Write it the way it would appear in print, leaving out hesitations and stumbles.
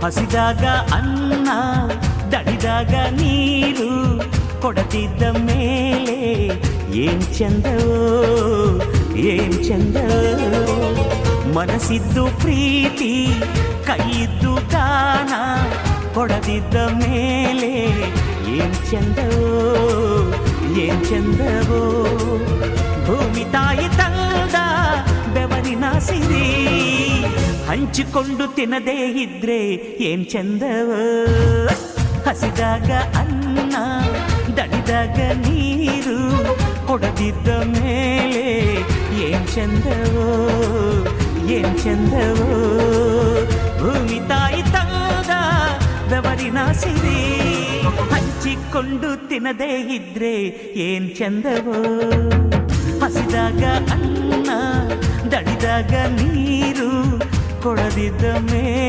ಹಸಿದಾಗ ಅನ್ನ ದಣಿದಾಗ ನೀರು ಕೊಡದಿದ್ದ ಮೇಲೆ ಏನ್ ಚಂದವೋ ಏನ್ ಚಂದವೋ. ಮನಸ್ಸಿದ್ದು ಪ್ರೀತಿ ಕೈಯಿದ್ದು ದಾನ ಕೊಡದಿದ್ದ ಮೇಲೆ ಏನ್ ಚಂದವೋ ಏನ್ ಚಂದವೋ. ಭೂಮಿ ತಾಯಿ ತಂದ ಬೆವರಿನ ಸಿರಿ ಹಂಚಿಕೊಂಡು ತಿನ್ನದೇ ಇದ್ರೆ ಏನ್ ಚಂದವೋ. ಹಸಿದಾಗ ಅನ್ನ ದಣಿದಾಗ ನೀರು ಕೊಡದಿದ್ದ ಮೇಲೆ ಏನ್ ಚಂದವೋ ಏನ್ ಚಂದವೋ. ಭೂಮಿ ತಾಯಿ ತಂದ ಬೆವರಿನ ಸಿರಿ ಹಂಚಿಕೊಂಡು ತಿನ್ನದೇ ಇದ್ರೆ ಏನ್ ಚಂದವೋ. ಹಸಿದಾಗ ಅನ್ನ ದಣಿದಾಗ ನೀರು ಕೊಡದಿದ್ದ ಮೇಲೆ